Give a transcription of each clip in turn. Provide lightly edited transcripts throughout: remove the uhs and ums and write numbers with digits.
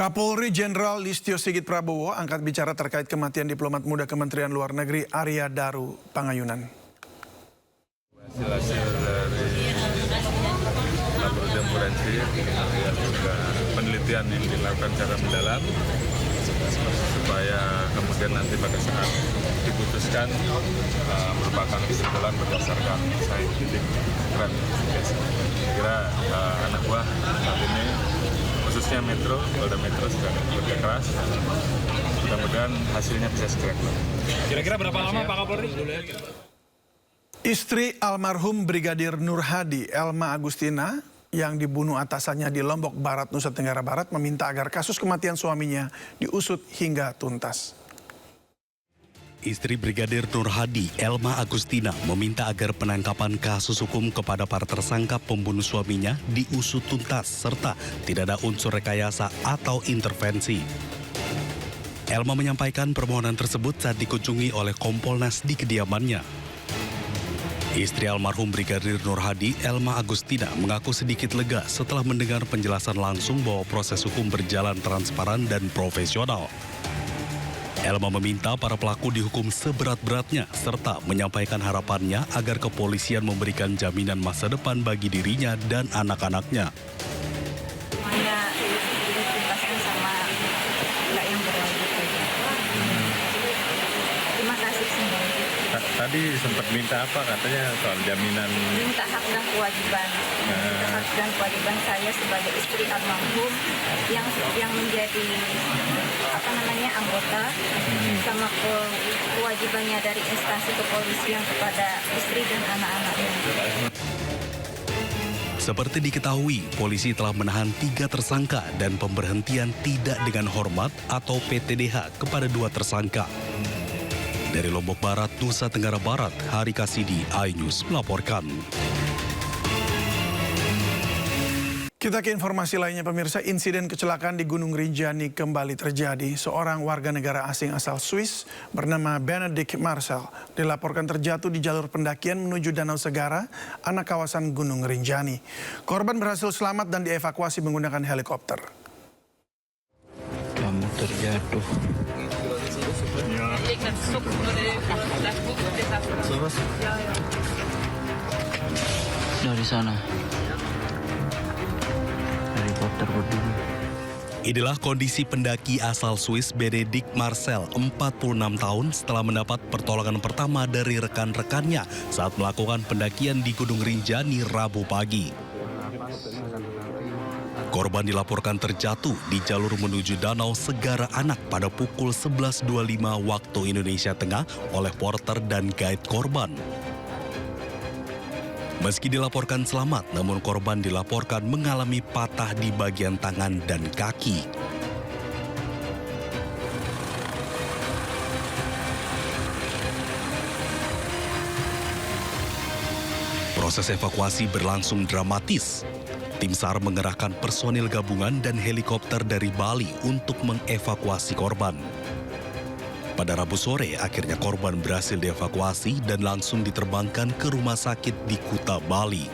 Kapolri Jenderal Listio Sigit Prabowo angkat bicara terkait kematian diplomat muda Kementerian Luar Negeri Arya Daru Pangayunan. Hasil dari laboratorium forensik yang juga penelitian yang dilakukan secara mendalam supaya kemudian nanti pada saat diputuskan merupakan kesimpulan berdasarkan saintifik keren. Kira anak buah saat ini khususnya Metro, Polda Metro sudah bekerja keras. Mudah-mudahan hasilnya bisa segera keluar. Kira-kira berapa lama Pak Kapolri? Istri almarhum Brigadir Nur Hadi, Elma Agustina, yang dibunuh atasannya di Lombok Barat, Nusa Tenggara Barat, meminta agar kasus kematian suaminya diusut hingga tuntas. Istri Brigadir Nur Hadi, Elma Agustina, meminta agar penangkapan kasus hukum kepada para tersangka pembunuh suaminya diusut tuntas serta tidak ada unsur rekayasa atau intervensi. Elma menyampaikan permohonan tersebut saat dikunjungi oleh Kompolnas di kediamannya. Istri almarhum Brigadir Nur Hadi, Elma Agustina, mengaku sedikit lega setelah mendengar penjelasan langsung bahwa proses hukum berjalan transparan dan profesional. Elma meminta para pelaku dihukum seberat-beratnya serta menyampaikan harapannya agar kepolisian memberikan jaminan masa depan bagi dirinya dan anak-anaknya. Semuanya dibebaskan sama nggak yang berwajib. Terima kasih semua. Tadi sempat minta apa katanya soal jaminan? Minta hak dan kewajiban. Hak dan kewajiban saya sebagai istri almarhum yang menjadi anggota sama kewajibannya dari instansi kepolisian kepada istri dan anak-anaknya. Seperti diketahui, polisi telah menahan 3 tersangka dan pemberhentian tidak dengan hormat atau PTDH kepada 2 tersangka. Dari Lombok Barat, Nusa Tenggara Barat, Hari Kasidi, iNews melaporkan. Kita ke informasi lainnya pemirsa, insiden kecelakaan di Gunung Rinjani kembali terjadi. Seorang warga negara asing asal Swiss bernama Benedict Marcel dilaporkan terjatuh di jalur pendakian menuju Danau Segara, anak kawasan Gunung Rinjani. Korban berhasil selamat dan dievakuasi menggunakan helikopter. Kamu terjatuh. Dari sana. Helikopter berdiri. Inilah kondisi pendaki asal Swiss Benedict Marcel, 46 tahun setelah mendapat pertolongan pertama dari rekan-rekannya saat melakukan pendakian di Gunung Rinjani Rabu pagi. Korban dilaporkan terjatuh di jalur menuju Danau Segara Anak pada pukul 11.25 waktu Indonesia Tengah oleh porter dan guide korban. Meski dilaporkan selamat, namun korban dilaporkan mengalami patah di bagian tangan dan kaki. Proses evakuasi berlangsung dramatis. Tim SAR mengerahkan personil gabungan dan helikopter dari Bali untuk mengevakuasi korban. Pada Rabu sore, akhirnya korban berhasil dievakuasi dan langsung diterbangkan ke rumah sakit di Kuta, Bali.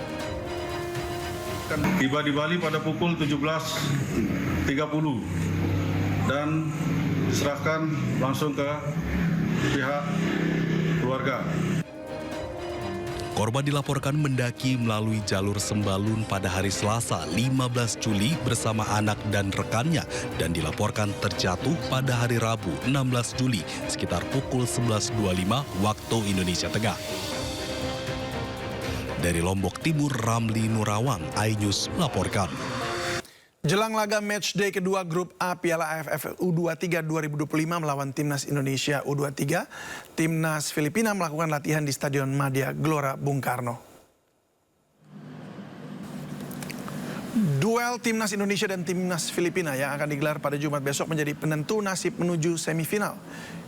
Tiba di Bali pada pukul 17.30 dan diserahkan langsung ke pihak keluarga. Korban dilaporkan mendaki melalui jalur Sembalun pada hari Selasa 15 Juli bersama anak dan rekannya dan dilaporkan terjatuh pada hari Rabu 16 Juli sekitar pukul 11.25 waktu Indonesia Tengah. Dari Lombok Timur, Ramli Nurawang, iNews melaporkan. Jelang laga matchday kedua grup A Piala AFF U23 2025 melawan Timnas Indonesia U23, Timnas Filipina melakukan latihan di Stadion Madia Glora Bung Karno. Duel Timnas Indonesia dan Timnas Filipina yang akan digelar pada Jumat besok menjadi penentu nasib menuju semifinal.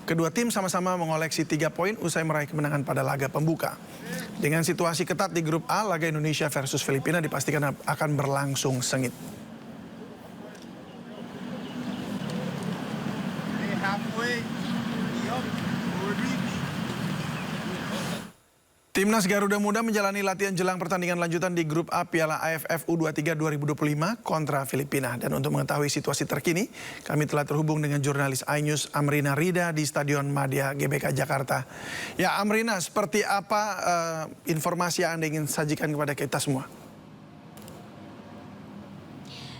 Kedua tim sama-sama mengoleksi 3 poin usai meraih kemenangan pada laga pembuka. Dengan situasi ketat di grup A, laga Indonesia versus Filipina dipastikan akan berlangsung sengit. Timnas Garuda Muda menjalani latihan jelang pertandingan lanjutan di grup A Piala AFF U23 2025 kontra Filipina. Dan untuk mengetahui situasi terkini, kami telah terhubung dengan jurnalis iNews Amrina Rida di Stadion Madia GBK Jakarta. Ya Amrina, seperti apa informasi yang Anda ingin sajikan kepada kita semua?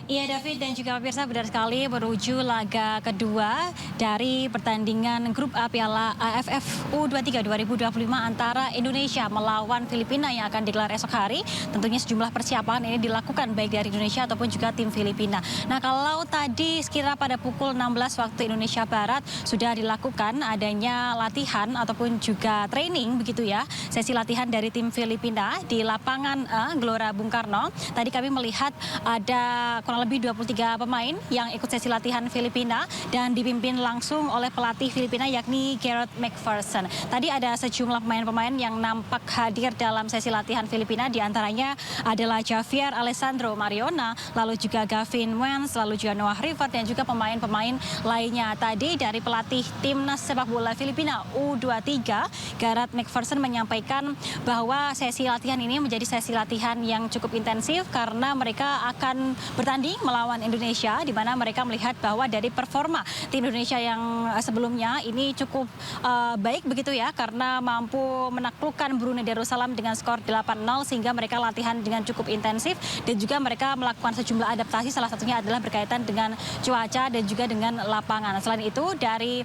Iya David dan juga pemirsa, benar sekali menuju laga kedua dari pertandingan grup A Piala AFF U23 2025 antara Indonesia melawan Filipina yang akan digelar esok hari. Tentunya sejumlah persiapan ini dilakukan baik dari Indonesia ataupun juga tim Filipina. Nah kalau tadi sekira pada pukul 16 waktu Indonesia Barat sudah dilakukan adanya latihan ataupun juga training begitu ya. Sesi latihan dari tim Filipina di lapangan Gelora Bung Karno. Tadi kami melihat ada kurang lebih 23 pemain yang ikut sesi latihan Filipina dan dipimpin langsung oleh pelatih Filipina yakni Gareth McPherson. Tadi ada sejumlah pemain-pemain yang nampak hadir dalam sesi latihan Filipina, diantaranya adalah Javier Alessandro Mariona, lalu juga Gavin Wentz, lalu juga Noah Rivert dan juga pemain-pemain lainnya. Tadi dari pelatih timnas sepak bola Filipina U23, Gareth McPherson menyampaikan bahwa sesi latihan ini menjadi sesi latihan yang cukup intensif karena mereka akan bertanding melawan Indonesia, di mana mereka melihat bahwa dari performa tim Indonesia yang sebelumnya ini cukup baik begitu ya, karena mampu menaklukkan Brunei Darussalam dengan skor 8-0 sehingga mereka latihan dengan cukup intensif dan juga mereka melakukan sejumlah adaptasi, salah satunya adalah berkaitan dengan cuaca dan juga dengan lapangan. Selain itu dari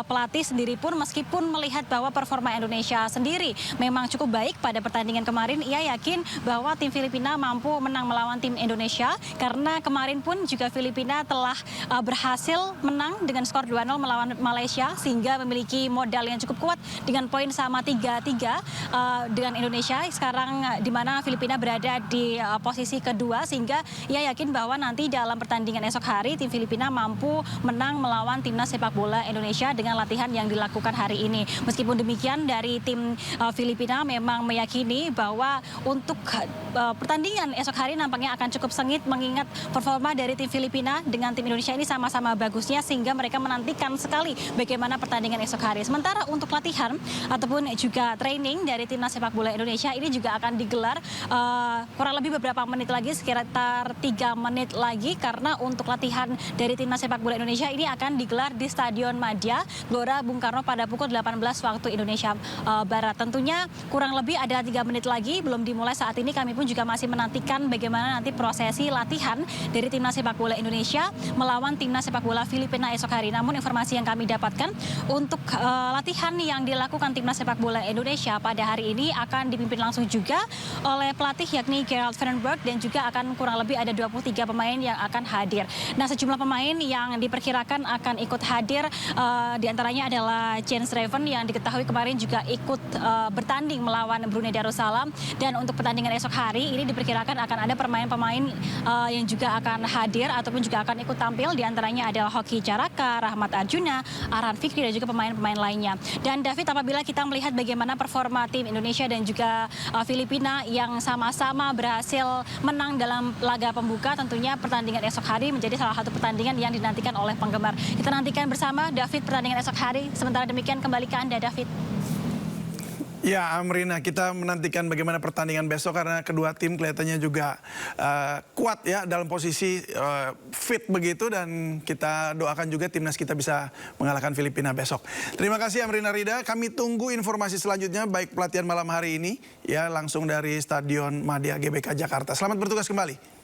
pelatih sendiri pun meskipun melihat bahwa performa Indonesia sendiri memang cukup baik pada pertandingan kemarin, ia yakin bahwa tim Filipina mampu menang melawan tim Indonesia karena kemarin pun juga Filipina telah berhasil menang dengan skor 2-0 melawan Malaysia sehingga memiliki modal yang cukup kuat dengan poin sama 3-3 dengan Indonesia. Sekarang di mana Filipina berada di posisi kedua sehingga ia yakin bahwa nanti dalam pertandingan esok hari tim Filipina mampu menang melawan timnas sepak bola Indonesia dengan latihan yang dilakukan hari ini. Meskipun demikian dari tim Filipina memang meyakini bahwa untuk pertandingan esok hari nampaknya akan cukup sengit mengingat performa dari tim Filipina dengan tim Indonesia ini sama-sama bagusnya sehingga mereka menantikan sekali bagaimana pertandingan esok hari. Sementara untuk latihan ataupun juga training dari timnas sepak bola Indonesia ini juga akan digelar kurang lebih beberapa menit lagi, sekitar 3 menit lagi, karena untuk latihan dari timnas sepak bola Indonesia ini akan digelar di Stadion Madia Gelora Bung Karno pada pukul 18 waktu Indonesia Barat. Tentunya kurang lebih ada 3 menit lagi, belum dimulai saat ini. Kami pun juga masih menantikan bagaimana nanti prosesi latihan dari timnas sepak bola Indonesia melawan timnas sepak bola Filipina esok hari. Namun informasi yang kami dapatkan untuk latihan yang dilakukan timnas sepak bola Indonesia pada hari ini akan dipimpin langsung juga oleh pelatih yakni Gerald Vandenberg dan juga akan kurang lebih ada 23 pemain yang akan hadir. Nah sejumlah pemain yang diperkirakan akan ikut hadir diantaranya adalah James Raven yang diketahui kemarin juga ikut bertanding melawan Brunei Darussalam, dan untuk pertandingan esok hari ini diperkirakan akan ada pemain-pemain yang juga akan hadir ataupun juga akan ikut tampil, diantaranya adalah Hoki Caraka, Rahmat Arjuna, Arhan Fikri dan juga pemain-pemain lainnya. Dan David, apabila kita melihat bagaimana performa tim Indonesia dan juga Filipina yang sama-sama berhasil menang dalam laga pembuka, tentunya pertandingan esok hari menjadi salah satu pertandingan yang dinantikan oleh penggemar. Kita nantikan bersama David pertandingan esok hari. Sementara demikian kembali ke Anda David. Ya Amrina, kita menantikan bagaimana pertandingan besok karena kedua tim kelihatannya juga kuat ya dalam posisi fit begitu, dan kita doakan juga timnas kita bisa mengalahkan Filipina besok. Terima kasih Amrina Rida, kami tunggu informasi selanjutnya baik pelatihan malam hari ini ya langsung dari Stadion Madia GBK Jakarta. Selamat bertugas kembali.